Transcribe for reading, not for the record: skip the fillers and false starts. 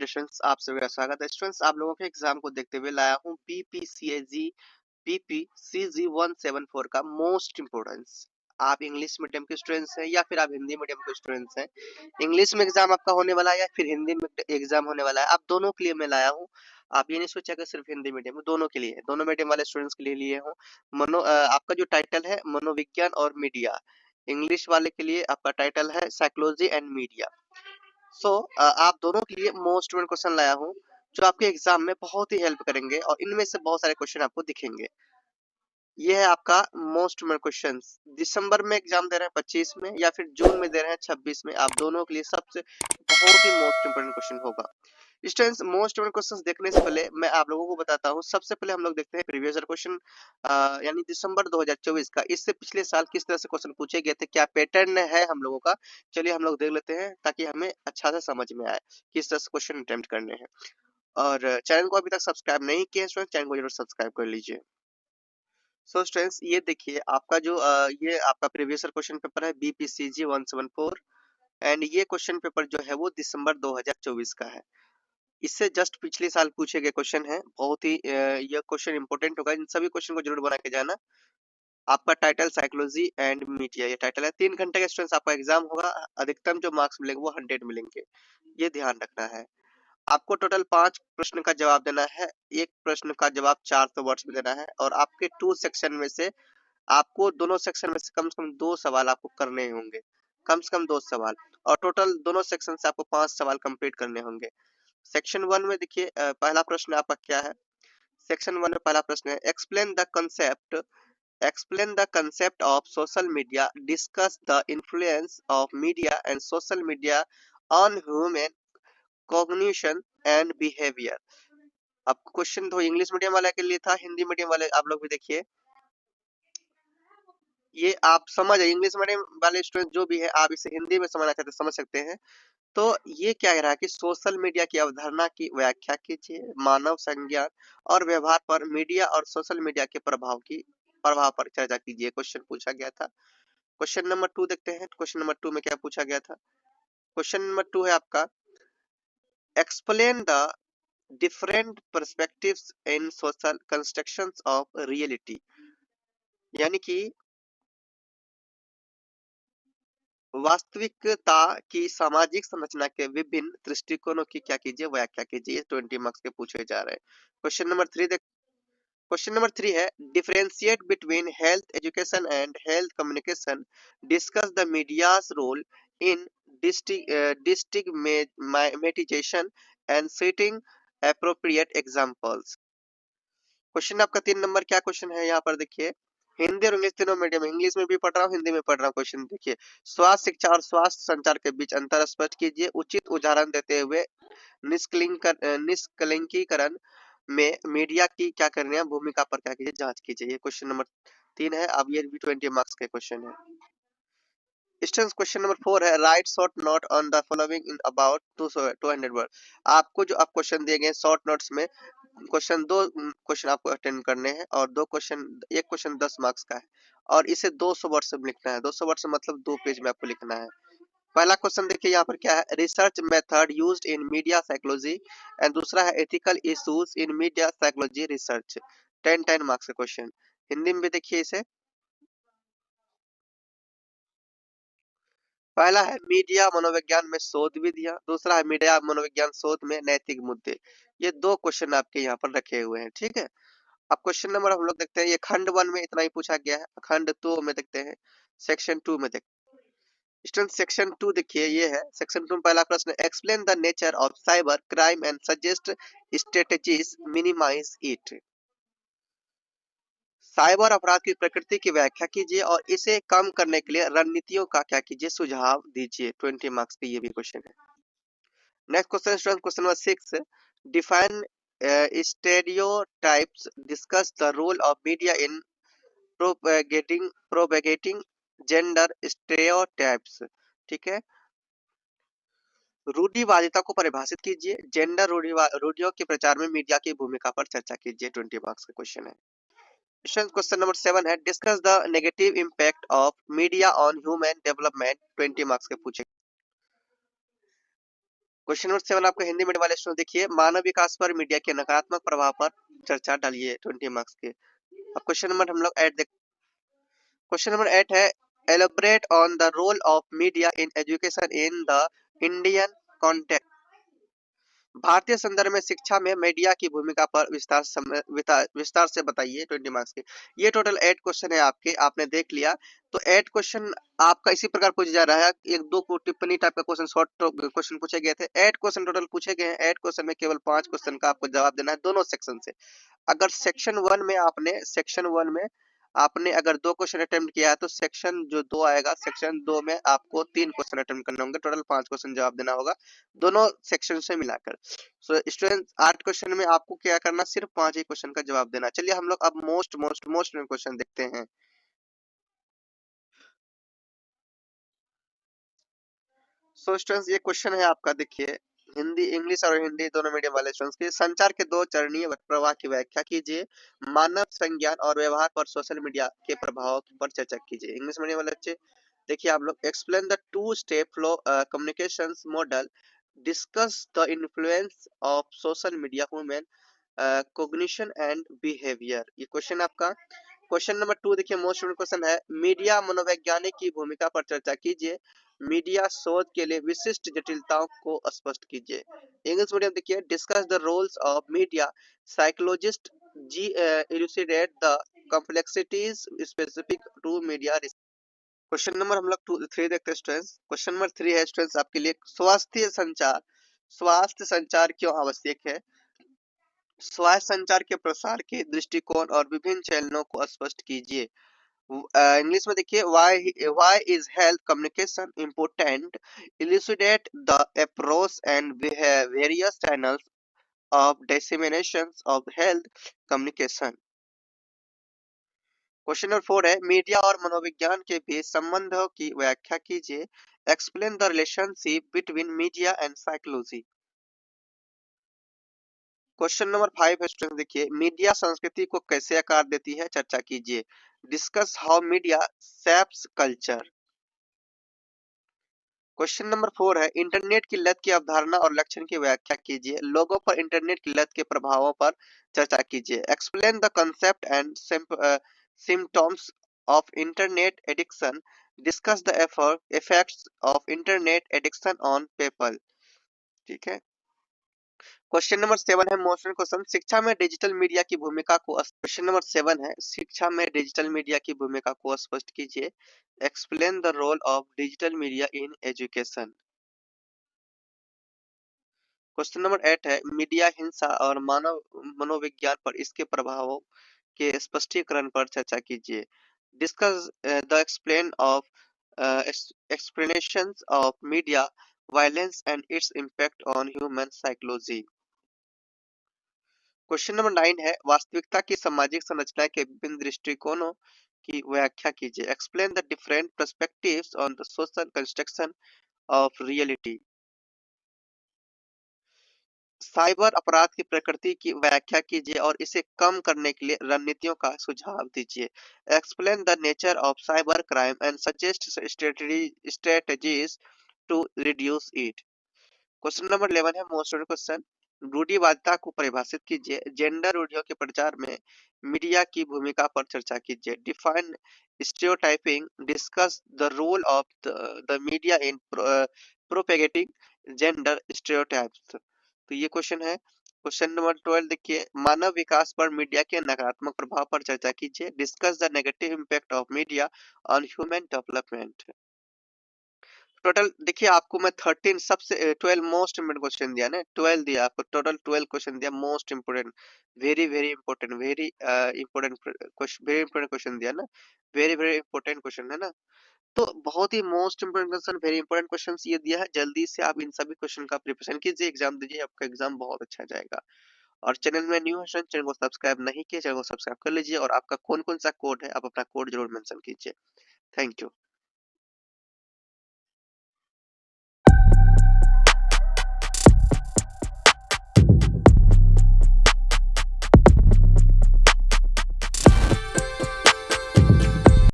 Congratulations, आप सभी का स्वागत है। स्टूडेंट्स, आप लोगों के एग्जाम को देखते हुए लाया हूँ बीपीसीजी 174 का मोस्ट इम्पोर्टेंस। आप इंग्लिश मीडियम के स्टूडेंट्स हैं या फिर आप हिंदी मीडियम के स्टूडेंट्स हैं, इंग्लिश में एग्जाम आपका होने वाला है या फिर हिंदी में एग्जाम होने वाला है, आप दोनों के लिए मैं लाया हूँ। आप ये नहीं सोचा कि सिर्फ हिंदी मीडियम में, दोनों के लिए, दोनों मीडियम वाले स्टूडेंट्स के लिए लिए हूँ। आपका जो टाइटल है मनोविज्ञान और मीडिया, इंग्लिश वाले के लिए आपका टाइटल है साइकोलॉजी एंड मीडिया। आप दोनों के लिए मोस्ट इम्पोर्टेंट क्वेश्चन लाया हूँ जो आपके एग्जाम में बहुत ही हेल्प करेंगे और इनमें से बहुत सारे क्वेश्चन आपको दिखेंगे। ये है आपका मोस्ट इम्पोर्टेंट क्वेश्चन। दिसंबर में एग्जाम दे रहे हैं 25 में या फिर जून में दे रहे हैं 26 में, आप दोनों के लिए सबसे बहुत ही मोस्ट इम्पोर्टेंट क्वेश्चन होगा। स्टूडेंट्स, मोस्ट इम्पोर्टेंट क्वेश्चंस देखने से पहले मैं आप लोगों को बताता हूँ। सबसे पहले हम लोग देखते हैं प्रीवियस ईयर क्वेश्चन, यानी दिसंबर 2024 का। इससे पिछले साल किस तरह से क्वेश्चन पूछे गए थे, क्या पैटर्न है हम लोगों का, चलिए हम लोग देख लेते हैं ताकि हमें अच्छा से समझ में आए किस तरह से क्वेश्चन अटेम्प्ट करने हैं। और चैनल को अभी तक सब्सक्राइब नहीं किया है, चैनल को जरूर सब्सक्राइब कर लीजिए। स्टूडेंट्स, ये देखिए आपका जो ये आपका प्रीवियस ईयर क्वेश्चन पेपर है बीपीसीजी 174, एंड ये क्वेश्चन पेपर जो है वो दिसंबर 2024 का है। इससे जस्ट पिछले साल पूछे गए क्वेश्चन है। बहुत ही यह क्वेश्चन इंपॉर्टेंट होगा, इन सभी क्वेश्चन को जरूर बना के जाना। आपका टाइटल साइकोलॉजी एंड मीडिया, ये टाइटल है। 3 घंटे का स्टूडेंट्स आपका एग्जाम होगा। अधिकतम जो मार्क्स मिलेंगे वो 100 मिलेंगे, ये ध्यान रखना है। आपको टोटल 5 प्रश्न का जवाब देना है। एक प्रश्न का जवाब 400 वर्ड्स में देना है और आपके 2 सेक्शन में से आपको दोनों सेक्शन में से कम से कम 2 सवाल आपको करने होंगे, कम से कम 2 सवाल, और टोटल दोनों सेक्शन से आपको 5 सवाल कंप्लीट करने होंगे। सेक्शन 1 में देखिए पहला प्रश्न आपका क्या है। सेक्शन 1 में पहला प्रश्न है explain the concept of social media, discuss the influence of media and social media on human cognition and behaviour. अब क्वेश्चन तो इंग्लिश मीडियम वाले के लिए था, हिंदी मीडियम वाले आप लोग भी देखिए, ये आप समझ इंग्लिश मीडियम वाले स्टूडेंट जो भी है, आप इसे हिंदी में समझना चाहते समझ सकते हैं। तो ये क्या कह रहा है कि सोशल मीडिया की अवधारणा की व्याख्या कीजिए, मानव संज्ञान और व्यवहार पर मीडिया और सोशल मीडिया के प्रभाव पर चर्चा कीजिए, क्वेश्चन पूछा गया था। क्वेश्चन नंबर 2 देखते हैं। क्वेश्चन नंबर 2 में क्या पूछा गया था। क्वेश्चन नंबर 2 है आपका explain the different perspectives in social constructions of reality, यानी कि वास्तविकता की सामाजिक संरचना के विभिन्न दृष्टिकोणों की क्या कीजिए, व्याख्या कीजिए। 20 मार्क्स के पूछे जा रहे हैं। क्वेश्चन नंबर 3 है differentiate between health education and health communication, discuss the media's role in destigmatization and setting appropriate examples. Question आपका 3 नंबर क्या क्वेश्चन है यहाँ पर देखिए, हिंदी और इंग्लिश तीनों मीडियम, इंग्लिश में भी पढ़ रहा हूँ हिंदी में पढ़ रहा हूँ। क्वेश्चन देखिए, स्वास्थ्य शिक्षा और स्वास्थ्य संचार के बीच अंतर स्पष्ट कीजिए, उचित उदाहरण देते हुए निष्कलंकीकरण में मीडिया की क्या करनी है, भूमिका पर क्या कीजिए, जांच कीजिए। ये क्वेश्चन नंबर 3 है। अब ये भी 20 मार्क्स के क्वेश्चन है। स्टूडेंट्स, क्वेश्चन नंबर 4 है right short note on the following in about 200 word. आपको जो आप क्वेश्चन दिए गए शॉर्ट नोट्स में, दो क्वेश्चन आपको अटेंड करने हैं और एक क्वेश्चन 10 मार्क्स का है और इसे 200 वर्ड से लिखना है। 200 वर्ड से मतलब 2 पेज में आपको लिखना है। पहला क्वेश्चन देखिए यहाँ पर क्या है, research method used in media psychology, and दूसरा है ethical issues in media psychology research. 10 marks का क्वेश्चन। हिंदी में भी देखिए इसे, पहला है मीडिया मनोविज्ञान में शोध विधियां, दूसरा है मीडिया मनोविज्ञान शोध में नैतिक मुद्दे। ये 2 क्वेश्चन आपके यहाँ पर रखे हुए हैं, ठीक है। अब क्वेश्चन नंबर हम लोग देखते हैं, ये खंड 1 में इतना ही पूछा गया है। खंड 2 में देखते हैं, सेक्शन 2 में देखते हैं। स्टूडेंट, सेक्शन 2 देखिए, ये है सेक्शन 2 में पहला प्रश्न, explain the nature of cyber crime and suggest strategies minimise it. Cyber अपराध की प्रकृति की व्याख्या कीजिए और इसे कम करने के लिए रणनीतियों का क्या कीजिए, सुझाव दीजिए। 20 मार्क्स के ये भी क्वेश्चन है। Next question student, question number 6, define stereotypes, discuss the role of media in propagating gender stereotypes। ठीक है, रूढ़िवादिता को परिभाषित कीजिए, जेंडर रूढ़ियों के प्रचार में मीडिया की भूमिका पर चर्चा कीजिए। 20 मार्क्स का क्वेश्चन है। क्वेश्चन नंबर 7 है discuss the negative impact of media on human development. 20 marks के पूछे। क्वेश्चन नंबर 7 आपका हिंदी मीडियम वाले स्टूडेंट देखिए, मानव विकास पर मीडिया के नकारात्मक प्रभाव पर चर्चा डालिए 20 मार्क्स के। अब क्वेश्चन नंबर हम लोग 8 देख, क्वेश्चन नंबर 8 है, elaborate on the role of media in education in the Indian context. भारतीय संदर्भ में शिक्षा में मीडिया की भूमिका पर विस्तार से बताइए 20 मार्क्स के। ये टोटल 8 क्वेश्चन है आपके, आपने देख लिया। तो 8 क्वेश्चन आपका इसी प्रकार पूछा जा रहा है, एक दो को टिप्पणी टाइप का क्वेश्चन, शॉर्ट क्वेश्चन पूछे गए थे। 8 क्वेश्चन टोटल पूछे गए हैं। 8 क्वेश्चन में केवल 5 क्वेश्चन का आपको जवाब देना है दोनों सेक्शन से। अगर सेक्शन वन में अगर 2 क्वेश्चन अटेम्प्ट किया है तो सेक्शन जो 2 आएगा, सेक्शन 2 में आपको 3 क्वेश्चन अटेम्प्ट करने होंगे, टोटल 5 क्वेश्चन जवाब देना होगा दोनों सेक्शन से मिलाकर। सो स्टूडेंट 8 क्वेश्चन में आपको क्या करना, सिर्फ 5 ही क्वेश्चन का जवाब देना। चलिए हम लोग अब मोस्ट क्वेश्चन देखते हैं। सो स्टूडेंट्स ये क्वेश्चन है आपका, देखिए हिंदी इंग्लिश और हिंदी दोनों मीडियम वाले स्टूडेंट्स के, संचार के दो चरणीय प्रवाह की व्याख्या कीजिए, मानव संज्ञान और व्यवहार पर सोशल मीडिया के प्रभाव पर चर्चा कीजिए। इंग्लिश मीडियम वाले बच्चे देखिए आप लोग, explain the two step flow communication model, discuss the influence of social media human cognition and behaviour. ये क्वेश्चन आपका। क्वेश्चन नंबर 2 देखिए, मोस्ट क्वेश्चन है, मीडिया मनोवैज्ञानिक की भूमिका पर चर्चा कीजिए, मीडिया शोध के लिए विशिष्ट जटिलताओं को स्पष्ट कीजिए। इंग्लिश मीडियम देखिए, discuss the roles of media psychologist जी elucidate the complexities specific to media. Question number हम लोग 3 देखते हैं स्टूडेंट्स। क्वेश्चन नंबर 3 है स्टूडेंट्स आपके लिए, स्वास्थ्य संचार क्यों आवश्यक है, स्वास्थ्य संचार के प्रसार के दृष्टिकोण और विभिन्न चैनलों को स्पष्ट कीजिए। इंग्लिश में देखिए, why is health communication important, elucidate the approach and various channels of dissemination of health communication। Question number 4 है, मीडिया और मनोविज्ञान के बीच संबंधों की व्याख्या कीजिए, explain the relationship between media and psychology. Question number 5 है स्टूडेंट देखिए, मीडिया संस्कृति को कैसे आकार देती है, चर्चा कीजिए, discuss how media shapes culture. Question number 4 है, इंटरनेट की लत की अवधारणा और लक्षण की व्याख्या कीजिए, लोगों पर इंटरनेट की लत के प्रभावों पर चर्चा कीजिए, explain the concept and symptoms of internet addiction, discuss the effects of internet addiction on people. ठीक है। क्वेश्चन नंबर 7 है, मोस्ट क्वेश्चन, शिक्षा में डिजिटल मीडिया की भूमिका को, क्वेश्चन नंबर 7 है, शिक्षा में डिजिटल मीडिया की भूमिका को स्पष्ट कीजिए, explain the role of digital media in education. Question number 8 है, मीडिया हिंसा और मानव मनोविज्ञान पर इसके प्रभावों के स्पष्टीकरण पर चर्चा कीजिए, discuss the explain of explanations of media violence and its impact on human psychology. Question number 9 है, वास्तविकता की सामाजिक संरचना के विभिन्न दृष्टिकोणों की व्याख्या कीजिए, explain the different perspectives on the social construction of reality. Cyber अपराध की प्रकृति की व्याख्या कीजिए और इसे कम करने के लिए रणनीतियों का सुझाव दीजिए, explain the nature of cyber crime and suggest strategies to reduce it. Question number 11 है, मोस्ट क्वेश्चन, रूढ़िवादिता को परिभाषित कीजिए, जेंडर रूढ़ियों के प्रचार में मीडिया की भूमिका पर चर्चा कीजिए, define stereotyping, discuss the role of the media in propagating gender stereotypes. तो ये क्वेश्चन है। क्वेश्चन नंबर 12 देखिए, मानव विकास पर मीडिया के नकारात्मक प्रभाव पर चर्चा कीजिए, discuss the negative impact of media on human development. Total देखिए आपको मैं 13 सबसे 12 मोस्ट इम्पोर्टेंट क्वेश्चन दिया ना, 12 दिया आपको, टोटल 12 क्वेश्चन दिया, most important, very very important, very important question, very important question दिया ना, वेरी वेरी इंपॉर्टेंट क्वेश्चन है ना। तो बहुत ही most important question, very important question ये दिया है, जल्दी से आप इन सभी क्वेश्चन का प्रिपरेशन कीजिए, एग्जाम दीजिए, आपका एग्जाम बहुत अच्छा जाएगा। और चैनल में न्यू है, चैनल को सब्सक्राइब नहीं किया, चैनल को सब्सक्राइब कर लीजिए, और आपका कौन कौन सा कोड है आप अपना कोड जरूर मेंशन कीजिए। Thank you.